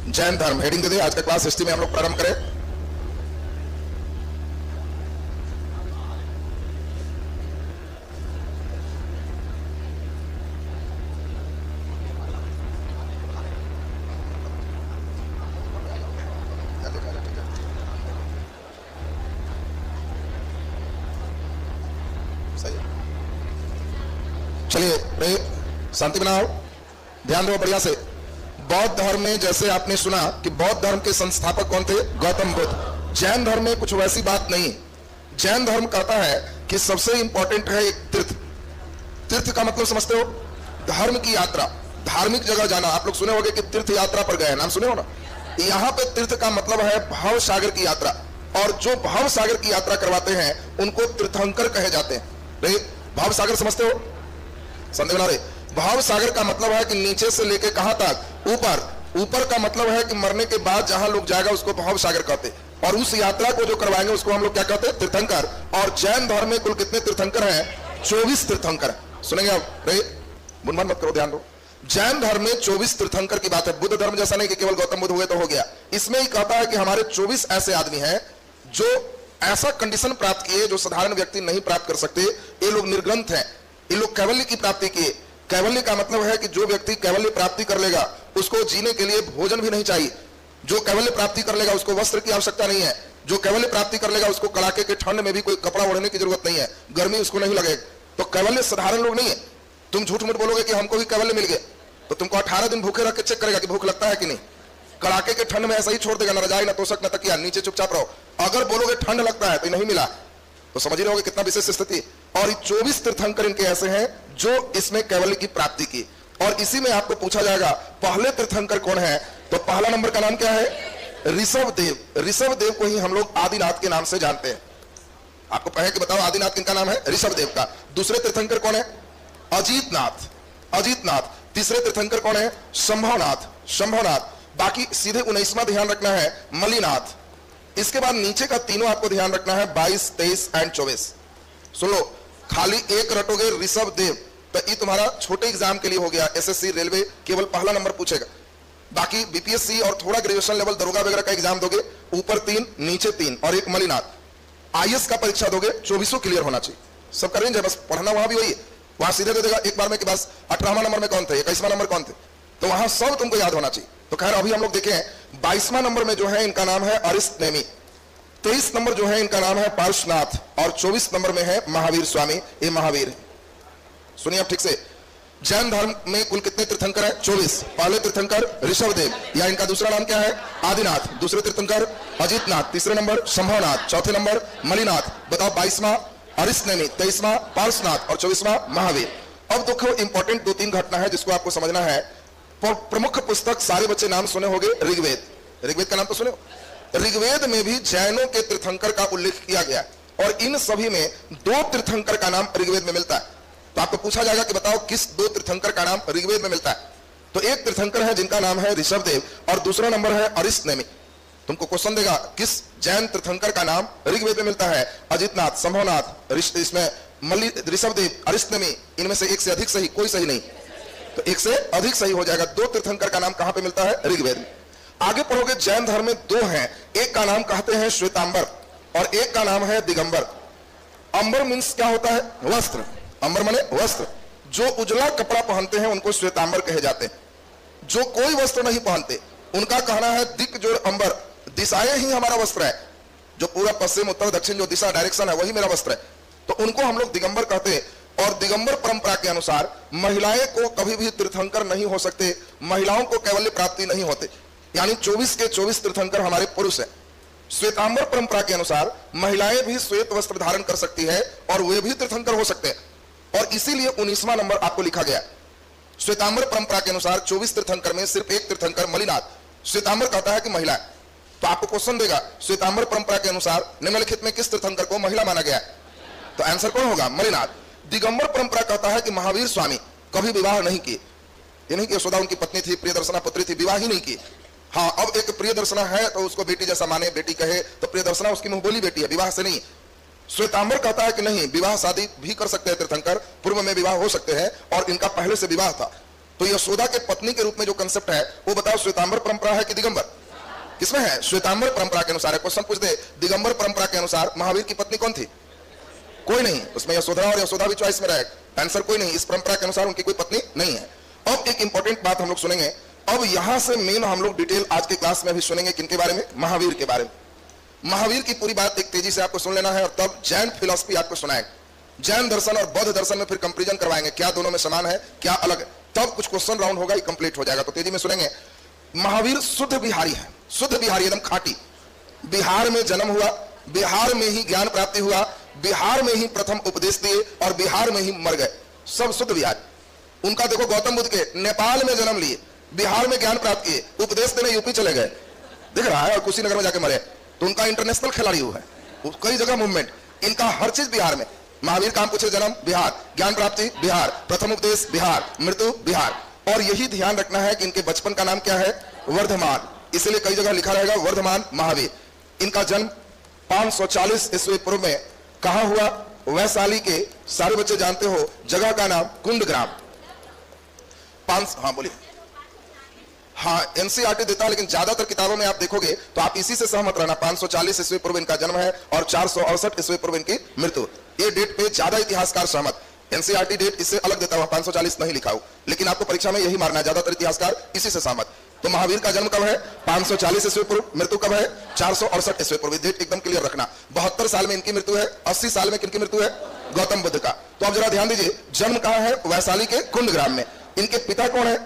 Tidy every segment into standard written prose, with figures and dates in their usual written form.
जैन धर्म हेडिंग दे दे। आज का क्लास हिस्ट्री में हम लोग प्रारंभ करें। चलिए रे शांति बनाओ, ध्यान दो बढ़िया से। बौद्ध धर्म में जैसे आपने सुना कि बौद्ध धर्म के संस्थापक कौन थे? गौतम बुद्ध। जैन धर्म में कुछ वैसी बात नहीं। जैन धर्म कहता है कि सबसे इंपॉर्टेंट है एक तीर्थ। तीर्थ का मतलब समझते हो? धर्म की यात्रा, धार्मिक जगह जाना। आप लोग सुने होंगे कि तीर्थ यात्रा पर गए, नाम सुने हो ना? यहाँ पे तीर्थ का मतलब है भव सागर की यात्रा, और जो भव सागर की यात्रा करवाते हैं उनको तीर्थंकर कहे जाते हैं। भव सागर समझते हो? संदेह बना रहे। भाव सागर का मतलब है कि नीचे से लेके कहां तक? ऊपर। ऊपर का मतलब है कि मरने के बाद जहां लोग जाएगा उसको भाव सागर कहते, और उस यात्रा को जो करवाएंगे उसको हम लोग क्या कहते हैं? तीर्थंकर। और जैन धर्म में कुल कितने तीर्थंकर हैं? 24 तीर्थंकर। सुनेंगे आप? रे बुनमान मत करो, ध्यान दो। जैन धर्म में 24 तीर्थंकर की बात है। बुद्ध धर्म जैसा नहीं कि केवल गौतम बुद्ध हुए तो हो गया। इसमें ही कहता है कि हमारे 24 ऐसे आदमी हैं जो ऐसा कंडीशन प्राप्त किए जो साधारण व्यक्ति नहीं प्राप्त कर सकते। ये लोग निर्ग्रंथ हैं, ये लोग कैवल्य की प्राप्ति किए। कैवल्य का मतलब है कि जो व्यक्ति कैवल्य प्राप्ति कर लेगा उसको जीने के लिए भोजन भी नहीं चाहिए। जो कैवल्य प्राप्ति कर लेगा उसको वस्त्र की आवश्यकता नहीं है। जो कैवल्य प्राप्ति कर लेगा उसको कड़ाके के ठंड में भी कोई कपड़ा ओढ़ने की जरूरत नहीं है, गर्मी उसको नहीं लगेगी। तो कैवल्य साधारण लोग नहीं है। तुम झूठ मूठ बोलोगे कि हमको भी कैवल्य मिल गया तो तुमको 18 दिन भूखे रख के चेक करेगा कि भूख लगता है कि नहीं। कड़ाके के ठंड में ऐसा ही छोड़ देगा, ना रजाई ना तोशक ना तकिया, नीचे चुपचाप रहो। अगर बोलोगे ठंड लगता है तो नहीं मिला तो समझ रहे होगे कितना विशेष स्थिति। और 24 तीर्थंकर इनके ऐसे हैं जो इसमें कैवल्य की प्राप्ति की। और इसी में आपको पूछा जाएगा पहले तीर्थंकर कौन है, तो पहला नंबर का नाम क्या है? ऋषभ देव। ऋषभ देव को ही हम लोग आदिनाथ के नाम से जानते हैं। आपको कहे कि बताओ आदिनाथ किनका नाम है? ऋषभ देव का। दूसरे तीर्थंकर कौन है? अजीतनाथ। अजीतनाथ। तीसरे तीर्थंकर कौन है? शंभवनाथ। शंभवनाथ। बाकी सीधे 19वां ध्यान रखना है मलिनाथ। इसके बाद नीचे का तीनों आपको ध्यान रखना है 22, 23 एंड 24। सुन लो, खाली एक रटोगे ऋषभ देव तो ये तुम्हारा छोटे एग्जाम के लिए हो गया। एसएससी रेलवे केवल पहला नंबर पूछेगा। बाकी बीपीएससी और थोड़ा ग्रेजुएशन लेवल दरोगा वगैरह का एग्जाम दोगे, ऊपर 3 नीचे 3 और एक मलिनाथ। आईएएस का परीक्षा दोगे 24 क्लियर होना चाहिए। सबका रेंज है, बस पढ़ना वहां भी वही है। वहां सीधे दे देगा एक बार में कि बस 18वां नंबर में कौन थे, 21वां नंबर कौन थे, तो वहां सब तुमको याद होना चाहिए। तो खैर अभी हम लोग देखें 22वां नंबर में जो है इनका नाम है अरिष्टनेमी। 23 नंबर जो है इनका नाम है पार्श्वनाथ, और 24 नंबर में है महावीर स्वामी। ये महावीर सुनिए आप ठीक से। जैन धर्म में कुल कितने तीर्थंकर हैं? 24। पहले तीर्थंकर ऋषभ देव, या इनका दूसरा नाम क्या है? आदिनाथ। दूसरे तीर्थंकर अजीतनाथ। तीसरे नंबर शंभवनाथ। चौथे नंबर मलिनाथ। बताओ 22वां अरिष्टनेमी, 23वां पार्श्वनाथ और 24वां महावीर। अब देखो इंपॉर्टेंट 2-3 घटना है जिसको आपको समझना है। प्रमुख पुस्तक सारे बच्चे नाम सुने होंगे, ऋग्वेद। ऋग्वेद का नाम तो सुने हो? ऋग्वेद में भी जैनों के तीर्थंकर का उल्लेख किया गया, और इन सभी में 2 तीर्थंकर का नाम ऋग्वेद में मिलता है। तो आपको पूछा जाएगा कि बताओ किस 2 तीर्थंकर का नाम ऋग्वेद में मिलता है। तो एक तीर्थंकर है जिनका नाम है ऋषभ देव, और दूसरा नंबर है अरिष्टनेमी। तुमको क्वेश्चन देगा किस जैन तीर्थंकर का नाम ऋग्वेद में मिलता है? अजितनाथ, शंभवनाथ, इसमें ऋषभ देव, अरिष्टनेमी। इनमें से एक से अधिक सही, कोई सही नहीं, तो एक से अधिक सही हो जाएगा। 2 तीर्थंकर का नाम कहां पे मिलता है? ऋग्वेद में। आगे पढ़ोगे जैन धर्म में 2 हैं, एक का नाम कहते हैं श्वेतांबर और एक का नाम है दिगंबर। अंबर मीन्स क्या होता है? वस्त्र। अंबर माने वस्त्र। जो उजला कपड़ा पहनते हैं उनको श्वेतांबर कहे जाते हैं। जो कोई वस्त्र नहीं पहनते उनका कहना है दिक जोड़ अंबर, दिशाएं ही हमारा वस्त्र है। जो पूरा पश्चिम उत्तर दक्षिण जो दिशा डायरेक्शन है वही मेरा वस्त्र है, तो उनको हम लोग दिगंबर कहते हैं। और दिगंबर परंपरा के अनुसार महिलाएं को कभी भी तीर्थंकर नहीं हो सकते, महिलाओं को कैवल्य प्राप्ति नहीं होते। यानी 24 के 24 तीर्थंकर हमारे पुरुष हैं। श्वेतांबर परंपरा के अनुसार महिलाएं भी श्वेत वस्त्र धारण कर सकती है और वे भी तीर्थंकर हो सकते हैं, और इसीलिए 19वां नंबर आपको लिखा गया। श्वेतांबर परंपरा के अनुसार 24 तीर्थंकर में सिर्फ एक तीर्थंकर मलिनाथ, श्वेतांबर कहता है कि महिला। तो आपको क्वेश्चन देगा श्वेतांबर परंपरा के अनुसार निम्नलिखित में किस तीर्थंकर को महिला माना गया? तो आंसर कौन होगा? मलिनाथ। दिगंबर परंपरा कहता है कि महावीर स्वामी कभी विवाह नहीं किए। ये नहीं कि यशोदा उनकी पत्नी थी, प्रियदर्शना पुत्री थी, विवाह ही नहीं की। हाँ, अब एक प्रियदर्शना है तो उसको बेटी जैसा माने, बेटी कहे तो प्रियदर्शना उसकी मुंह बोली बेटी है, विवाह से नहीं। श्वेतांबर कहता है कि नहीं, विवाह शादी भी कर सकते हैं तीर्थंकर, पूर्व में विवाह हो सकते हैं, और इनका पहले से विवाह था। तो यशोदा के पत्नी के रूप में जो कंसेप्ट है वो बताओ, श्वेतांबर परंपरा है कि दिगंबर? किसमें है? श्वेतांबर परंपरा के अनुसार है। क्वेश्चन पूछ दे, दिगंबर परंपरा के अनुसार महावीर की पत्नी कौन थी? कोई नहीं। उसमें यशोधरा और यशोदा भी चॉइस में रहेगा, आंसर कोई नहीं। इस परंपरा के अनुसार उनकी कोई पत्नी नहीं है। अब एक इंपॉर्टेंट बात हम लोग सुनेंगे। अब यहां से मेन हम लोग डिटेल आज के क्लास में भी सुनेंगे किनके बारे में? महावीर के बारे में। महावीर की पूरी बात एक तेजी से आपको सुन लेना है और तब जैन फिलॉसफी आपको सुनाएगा। जैन दर्शन और बौद्ध दर्शन में फिर कंपैरिजन करवाएंगे, क्या दोनों में समान है क्या अलग है, तब कुछ क्वेश्चन राउंड होगा, ये कंप्लीट हो जाएगा। तो तेजी में सुनेंगे। महावीर शुद्ध बिहारी है, शुद्ध बिहारी एकदम खाटी। बिहार में जन्म हुआ, बिहार में ही ज्ञान प्राप्ति हुआ, बिहार में ही प्रथम उपदेश दिए और बिहार में ही मर गए, सब शुद्ध बिहारी। उनका देखो गौतम बुद्ध के नेपाल में जन्म लिए, बिहार में ज्ञान प्राप्त किए, उपदेश देने यूपी चले गए, दिख रहा है, और कुशीनगर में जाके मरे। तो उनका इंटरनेशनल खिलाड़ी हुआ है, कई जगह मूवमेंट, इनका हर चीज बिहार में। महावीर काम पूछे, जन्म बिहार, ज्ञान प्राप्ति बिहार, प्रथम उपदेश बिहार, मृत्यु बिहार। और यही ध्यान रखना है कि इनके बचपन का नाम क्या है? वर्धमान, इसलिए कई जगह लिखा रहेगा वर्धमान महावीर। इनका जन्म 540 ईस्वी पूर्व में कहां हुआ? वैशाली के, सारे बच्चे जानते हो जगह का नाम कुंडग्राम। हाँ बोलिए। हाँ एनसीईआरटी देता है, लेकिन ज्यादातर किताबों में आप देखोगे तो आप इसी से सहमत रहना। 540 ईस्वी पूर्व इनका जन्म है और 468 ईस्वी पूर्व इनकी मृत्यु। ये डेट पे ज्यादा इतिहासकार सहमत। एनसीईआरटी डेट इससे अलग देता हुआ 540 नहीं लिखा हो, लेकिन आपको परीक्षा में यही मारना है, ज्यादातर इतिहासकार इसी से सहमत। तो महावीर का जन्म कब है? 540 ईस्वी पूर्व, मृत्यु कब है? 468 ईस्वी पूर्व। डेट एकदम क्लियर रखना। 72 साल में इनकी मृत्यु है। 80 साल में किनकी मृत्यु है? गौतम बुद्ध का। तो अब जरा ध्यान दीजिए, जन्म कहां है? वैशाली के कुंडग्राम में। इनके पिता कौन है?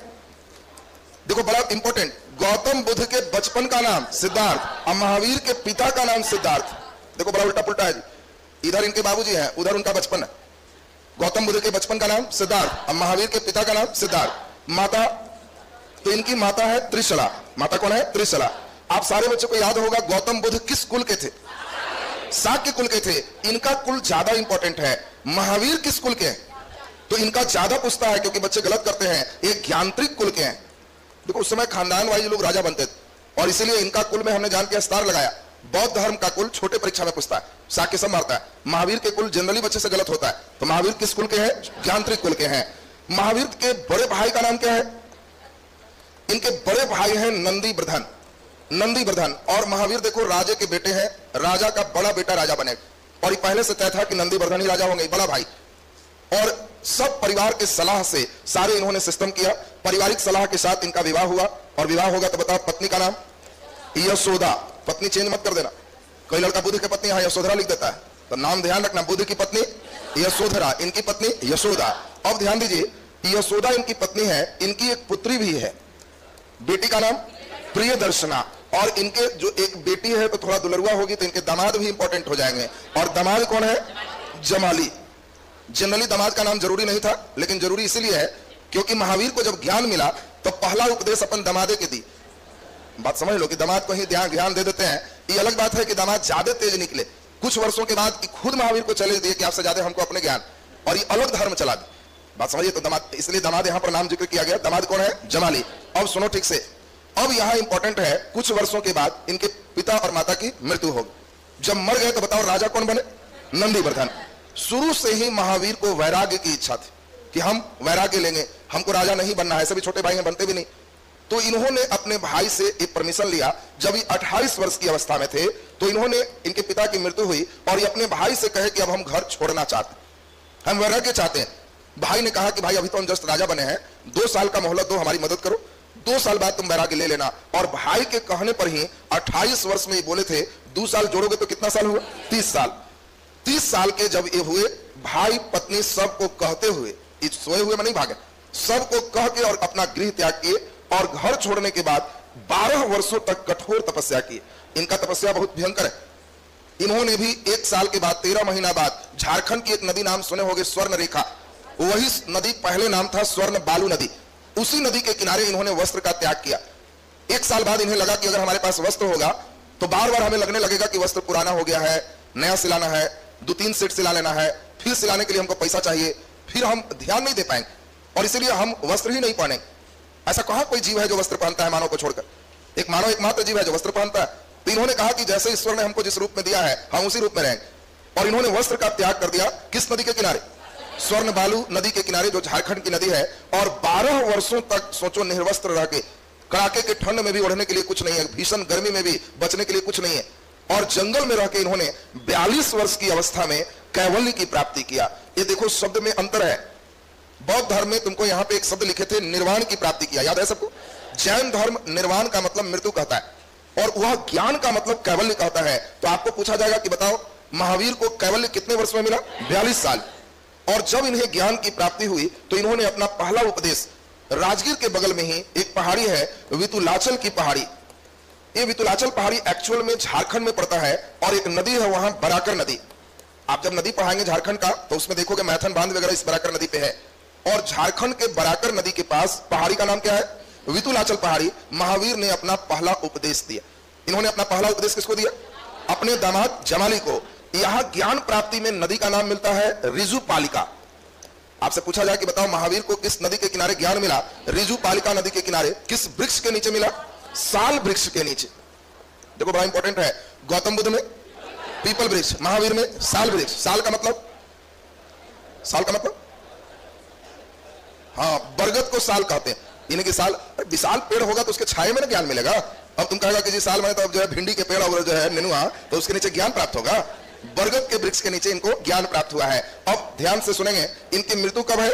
देखो बड़ा इंपॉर्टेंट, गौतम बुद्ध के बचपन का नाम सिद्धार्थ और महावीर के पिता का नाम सिद्धार्थ। देखो बड़ा उल्टा पुल्टा है जी, इधर इनके बाबूजी हैं, उधर उनका बचपन है। गौतम बुद्ध के बचपन का नाम सिद्धार्थ और महावीर के पिता का नाम सिद्धार्थ। माता, तो इनकी माता है त्रिशला। माता कौन है? त्रिशला। आप सारे बच्चों को याद होगा गौतम बुद्ध किस कुल के थे? शाक्य कुल के थे। इनका कुल ज्यादा इंपॉर्टेंट है। महावीर किस कुल के हैं? तो इनका ज्यादा पूछता है, क्योंकि बच्चे गलत करते हैं। एक ज्ञानत्रिक कुल के हैं। देखो उस समय खानदान वाइज लोग राजा बनते थे और इसीलिए इनका कुल में हमने जान के स्टार लगाया। बौद्ध धर्म का कुल छोटे परीक्षा में पूछता है, शाक्य सब मारता है। महावीर के कुल जनरली बच्चे से गलत होता है। तो महावीर किस कुल के हैं? ज्ञानत्रिक कुल के हैं। महावीर के बड़े भाई का नाम क्या है? इनके बड़े भाई हैं नंदीवर्धन। नंदीवर्धन और महावीर देखो राजे के बेटे हैं, राजा का बड़ा बेटा राजा बनेगा। और ये पहले से तय था कि नंदीवर्धन ही राजा होंगे, बड़ा भाई। और सब परिवार के सलाह से सारे इन्होंने सिस्टम किया। पारिवारिक सलाह के साथ इनका विवाह हुआ और विवाह होगा तो बताओ पत्नी का नाम? यशोदा। पत्नी चेंज मत कर देना, कोई लड़का बुद्ध की पत्नी यहां यशोधरा लिख देता है, तो नाम ध्यान रखना। बुद्ध की पत्नी यशोधरा, इनकी पत्नी यशोदा। अब ध्यान दीजिए, यशोदा इनकी पत्नी है, इनकी एक पुत्री भी है, बेटी का नाम प्रियदर्शना। और इनके जो एक बेटी है तो थोड़ा दुलरुआ होगी, तो इनके दामाद भी इंपॉर्टेंट हो जाएंगे। और दामाद कौन है? जमाली। जनरली दामाद का नाम जरूरी नहीं था, लेकिन जरूरी इसलिए है क्योंकि महावीर को जब ज्ञान मिला तो पहला उपदेश अपन दामादे के दी। बात समझ लो कि दामाद को ही ध्यान दे देते हैं। ये अलग बात है कि दामाद ज्यादा तेज निकले, कुछ वर्षों के बाद खुद महावीर को चले दिए कि आपसे ज्यादा हमको अपने ज्ञान, और ये अलग धर्म चला दी। बात समझिए। तो दामाद, इसलिए दामाद यहां पर नाम जिक्र किया गया। दामाद कौन है? जमाली। अब सुनो ठीक से, अब यहां इंपॉर्टेंट है, कुछ वर्षों के बाद इनके पिता और माता की मृत्यु होगी। जब मर गए तो बताओ राजा कौन बने? नंदीवर्धन। शुरू से ही महावीर को वैराग्य की इच्छा थी कि हम वैराग्य लेंगे, हमको राजा नहीं बनना है। ऐसे भी छोटे भाई हैं, बनते भी नहीं। तो इन्होंने अपने भाई से एक परमिशन लिया। जब ये 28 वर्ष की अवस्था में थे तो इन्होंने, इनके पिता की मृत्यु हुई और ये अपने भाई से कहे कि अब हम घर छोड़ना चाहते हैं, हम वैराग्य चाहते हैं। भाई ने कहा कि भाई अभी तो हम जस्ट राजा बने हैं, 2 साल का मोहलत दो, हमारी मदद करो, 2 साल बाद तुम वैराग्य ले लेना। और भाई के कहने पर ही 28 वर्ष में ये बोले थे, 2 साल जोड़ोगे तो कितना साल हुआ? 30 साल। 30 साल के जब ये हुए, भाई पत्नी सबको कहते हुए, सोए हुए में नहीं भागे, सबको कह के और अपना गृह त्याग किए और घर छोड़ने के बाद 12 वर्षों तक कठोर तपस्या की। इनका तपस्या बहुत भयंकर है। इन्होंने भी 1 साल के बाद 13 महीना बाद झारखंड की एक नदी नाम सुने होंगे, स्वर्ण रेखा, वही नदी पहले नाम था स्वर्ण बालू नदी। उसी नदी के किनारे इन्होंने वस्त्र का त्याग किया। 1 साल बाद इन्हें लगा कि अगर हमारे पास वस्त्र होगा तो बार बार हमें लगने लगेगा कि वस्त्र पुराना हो गया है, नया सिलाना है, 2-3 सेट सिला लेना है, फिर सिलाने के लिए हमको पैसा चाहिए, फिर हम ध्यान नहीं दे पाएंगे और इसीलिए हम वस्त्र ही नहीं पहनेंगे। ऐसा कहां कोई जीव है जो वस्त्र पहनता है मानव को छोड़कर? एक मानव एकमात्र जीव है जो वस्त्र पहनता है। तो इन्होंने कहा कि जैसे ईश्वर ने हमको जिस रूप में दिया है हम उसी रूप में रहेंगे, और इन्होंने वस्त्र का त्याग कर दिया। किस नदी के किनारे? स्वर्ण बालू नदी के किनारे, जो झारखंड की नदी है, और 12 वर्षों तक सोचो निर्वस्त्र रह के, कड़ाके के ठंड में भी ओढ़ने के लिए कुछ नहीं है, भीषण गर्मी में भी बचने के लिए कुछ नहीं है, और जंगल में रह के इन्होंने 42 वर्ष की अवस्था में कैवल्य की प्राप्ति किया। ये देखो शब्द में अंतर है। बौद्ध धर्म में तुमको यहां पे एक शब्द लिखे थे, निर्वाण की प्राप्ति किया, याद है सबको? जैन धर्म निर्वाण का मतलब मृत्यु कहता है, और वह ज्ञान का मतलब कैवल्य कहता है। तो आपको पूछा जाएगा कि बताओ महावीर को कैवल्य कितने वर्ष में मिला? 42 साल। और जब इन्हें ज्ञान की प्राप्ति हुई तो इन्होंने अपना पहला उपदेश राजगीर के बगल में ही एक पहाड़ी है, वितुलाचल की पहाड़ी। ये वितुलाचल पहाड़ी एक्चुअल में झारखंड में पड़ता है, और एक नदी है वहां, बराकर नदी। आप जब नदी पढ़ाएंगे झारखंड का तो उसमें देखोगे मैथन बांध वगैरह इस बराकर नदी पे है। और झारखंड के बराकर नदी के पास पहाड़ी का नाम क्या है? वितुलाचल पहाड़ी। महावीर ने अपना पहला उपदेश दिया। इन्होंने अपना पहला उपदेश किसको दिया? अपने दामाद जमाली को। यहां ज्ञान प्राप्ति में नदी का नाम मिलता है ऋजुपालिका। आपसे पूछा जाए कि बताओ महावीर को किस नदी के किनारे ज्ञान मिला? ऋजुपालिका नदी के किनारे। किस वृक्ष के नीचे मिला? साल वृक्ष के नीचे। देखो बड़ा इंपॉर्टेंट है, गौतम बुद्ध में पीपल वृक्ष, महावीर में साल वृक्ष। साल का मतलब, साल का मतलब हाँ, बरगद को साल कहते हैं। यानी कि साल, विशाल पेड़ होगा तो उसके छाए में ना ज्ञान मिलेगा। अब तुम कहेगा कि जी साल में तो अब जो है भिंडी के पेड़ और जो है नेनुआ, तो उसके नीचे ज्ञान प्राप्त होगा। बरगद के वृक्ष के नीचे इनको ज्ञान प्राप्त हुआ है। अब ध्यान से सुनेंगे, इनकी मृत्यु कब है?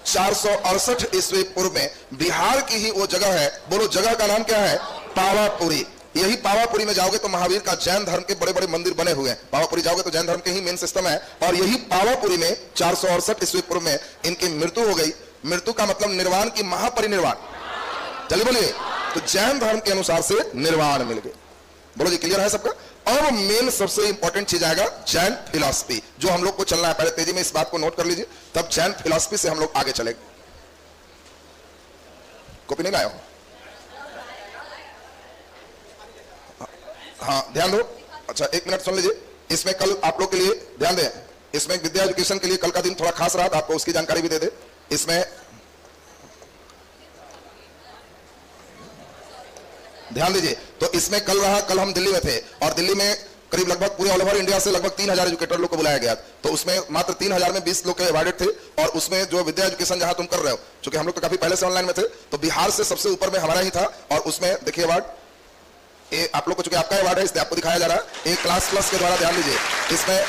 468 ईस्वी पूर्व में। बिहार की ही वो जगह है, बोलो जगह का नाम क्या है? पावापुरी। यही पावापुरी में जाओगे तो महावीर का जैन धर्म के बड़े बड़े मंदिर बने हुए हैं। पावापुरी जाओगे तो जैन धर्म के ही मेन सिस्टम है, और यही पावापुरी में 468 ईस्वी पूर्व में इनकी मृत्यु हो गई। मृत्यु का मतलब निर्वाण की महापरिनिर्वाण। चलिए बोलिए, तो जैन धर्म के अनुसार से निर्वाण मिल गए। बोलो जी, क्लियर है सबका? और मेन सबसे इंपॉर्टेंट चीज आएगा जैन फिलॉसफी, जो हम लोग को चलना है। पहले तेजी में इस बात को नोट कर लीजिए, तब जैन फिलॉसफी से हम लोग आगे चलेंगे। कॉपी नहीं लाया हो? हाँ ध्यान दो। अच्छा एक मिनट सुन लीजिए। इसमें कल आप लोग के लिए ध्यान दें, इसमें विद्या एजुकेशन के लिए कल का दिन थोड़ा खास रहा, आपको उसकी जानकारी भी दे दे। इसमें ध्यान दीजिए, तो इसमें कल रहा, कल हम दिल्ली में थे, और दिल्ली में करीब लगभग पूरे ऑल ओवर इंडिया से लगभग 3000 एजुकेटर लोग को बुलाया गया। तो उसमें मात्र 3000 में 20 लोग के अवार्डेड थे। और उसमें जो विद्या एजुकेशन जहां तुम कर रहे हो, क्योंकि हम लोग तो काफी पहले से ऑनलाइन में थे, तो बिहार से सबसे ऊपर में हमारा ही था। और उसमें देखिए अवार्ड, ये आप लोग को, चूंकि आपका अवार्ड है इसलिए आपको दिखाया जा रहा है। एक क्लास प्लस के द्वारा, ध्यान दीजिए, इसमें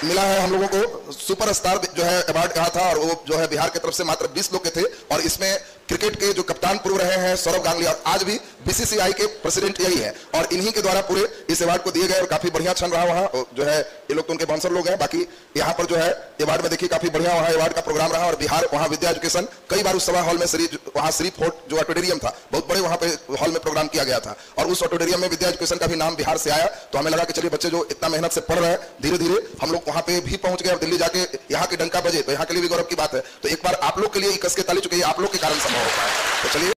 मिला है हम लोगों को सुपर स्टार जो है अवार्ड कहा था, और वो जो है बिहार की तरफ से मात्र 20 लोग के थे। और इसमें क्रिकेट के जो कप्तान पूर्व रहे हैं सौरव गांगुली, और आज भी बीसीसीआई के प्रेसिडेंट यही है, और इन्हीं के द्वारा पूरे इस अवार्ड को दिए गए। और काफी बढ़िया क्षण रहा वहां, जो है ये लोग तो उनके स्पॉन्सर लोग हैं। बाकी यहाँ पर जो है अवार्ड में देखिए काफी बढ़िया वहां अवार्ड का प्रोग्राम रहा। और बिहार वहां विद्या एजुकेशन कई बार उस सभा हॉल में वहां श्री फोर्ट जो ऑडिटोरियम था, बहुत बड़े वहां पे हॉल में प्रोग्राम किया गया था, और उस ऑडिटोरियम में विद्या एजुकेशन का भी नाम बिहार से आया। तो हमें लगा कि चलिए बच्चे जो इतना मेहनत से पढ़ रहे हैं, धीरे धीरे हम लोग वहां पे भी पहुंच गए। और दिल्ली जाके यहाँ के डंका बजे, तो यहाँ के लिए भी गौरव की बात है। तो एक बार आप लोग के लिए कस के ताली, चुके आप लोग के कारण संभव हो पाया। तो चलिए